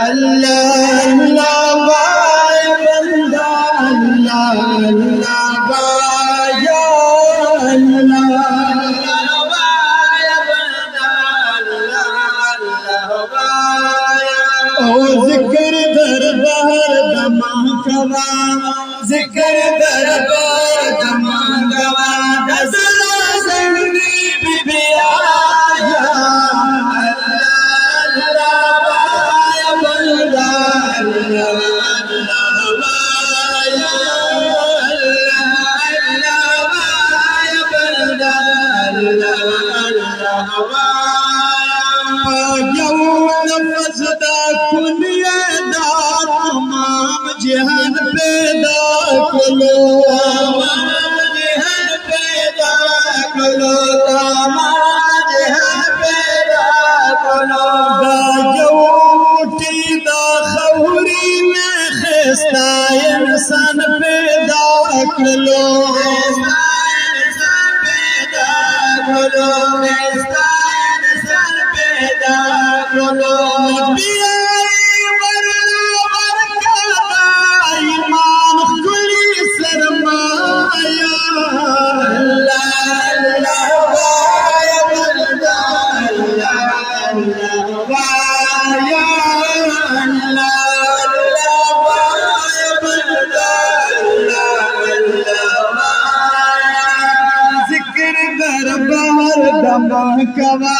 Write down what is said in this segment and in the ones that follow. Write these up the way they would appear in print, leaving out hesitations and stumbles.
अल्लाह अल्लाह वाय बंदा अल्लाह अल्लाह वाय अल्लाह वाय बंदा अल्लाह अल्लाह वाय ओ जिक्र दरबार दमा कवा जिक्र दरबार दमा कवा दसरा संगी बिबिया जहान पैदा कलो जहान पैदा कलो जहान पैदा कलो गाजूटी दा खौरी में खस्ता इंसान पैदा कलो इंसान पैदा कलो इंसान पैदा कलो कवा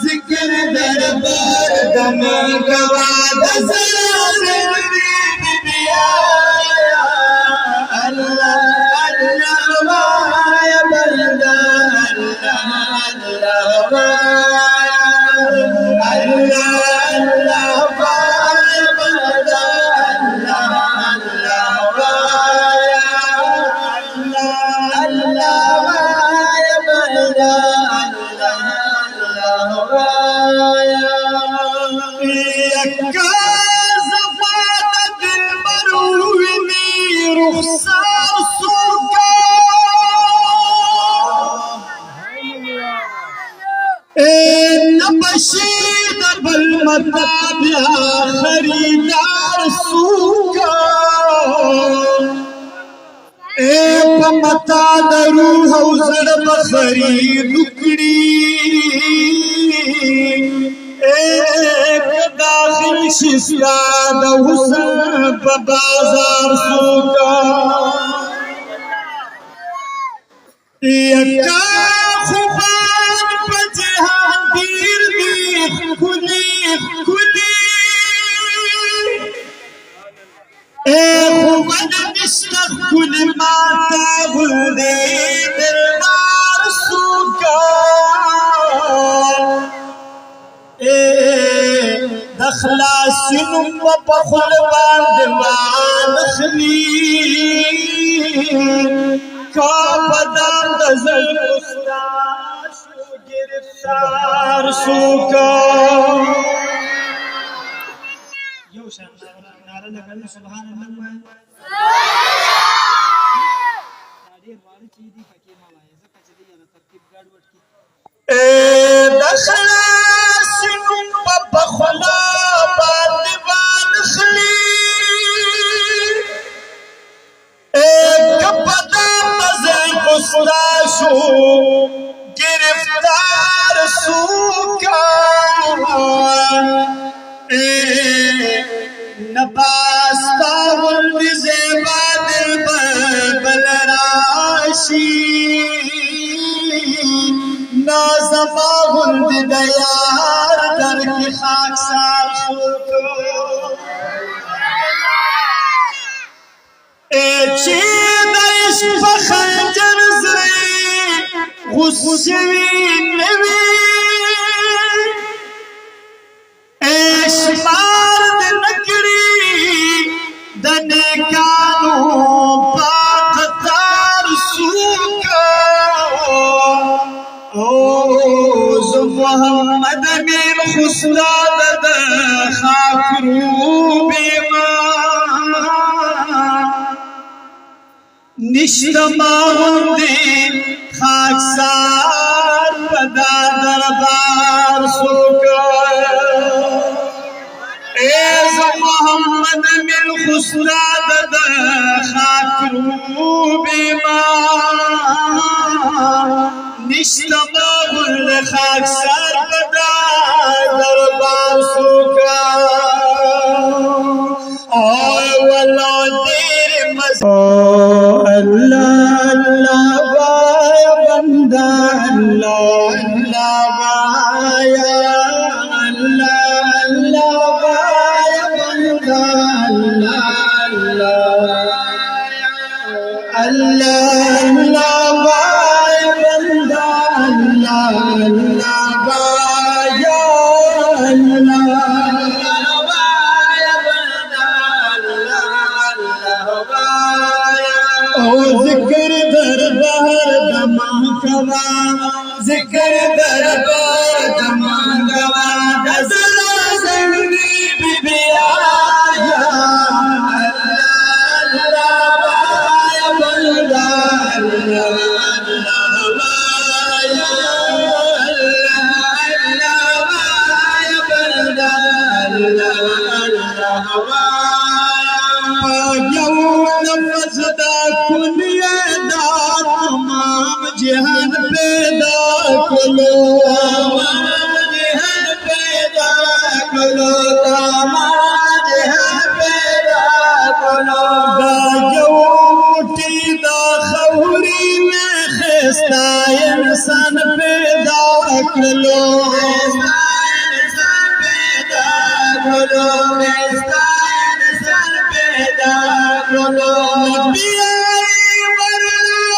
जिक्र दरबार दमा कवा दसरा ज़िंदगी बिबिया अल्लाह अल्लाह वाय बंदा अल्लाह वाय अल्लाह अल्लाह वाय बंदा अल्लाह वाय अल्लाह वाय बंदा नबशीद बल मताबिया खरीदार सूका मता दरू हौसर बखरी दुकड़ी एक दाखिल शिस्ता हुसन बाजार सूका खुबान पजहांगीर दी खुली खुली खुबान निस्तखुल माता बुलदे दरबार सूका दखला सिनुम पखुल बांदवान खली का बदाम गजल उस्ताश गिरफ्तार सूका यो नारा लगन सुभान अल्लाह साड़ी वाली चीज दी फकीमा वाले से कचरी या तरकीब गड़बड़ की ए दखला सिनुम बखला बादवान खली एक बदाम गजल उस्ताश गिरफ्तार सूका नबास्ता वल्द ज़ेबाद बलराशी नाज़मा वल्द दयार दर की खाकसार सूका चीद इश्क़ खंजर से गुस्से नवी मार्द नकरी दने कानू पाकतार सूका ओ मोहम्मद अमीन खुसरा दद खाकरू बेमा निश्तमा हुंदे खाकसार पदा दरबार सूका من خسران دا خاکرو بیما نشتما گل خاک سر بدا دربار سوکا اور واللہ دیر اللہ اللہ بایا بندہ اللہ اللہ بایا اللہ اللہ بایا بندہ اللہ اللہ اللہ بایا بندہ اللہ اللہ بایا اللہ او ذکر دربار دما کوا ذکر دربار دما کوا دزلا زنگی بی بی آیا اللہ اللہ بایا بلدا اللہ اللہ بایا اللہ بایا بلدا اللہ اللہ بایا یوم فزدا کنیا دا تمام جہان پیدا کلو تمام جہان پیدا کلو تمام جہان پیدا کلو دا یوٹی دا خوری میں خستا انسان پیدا کلو خستا انسان پیدا کلو خستا انسان پیدا کلو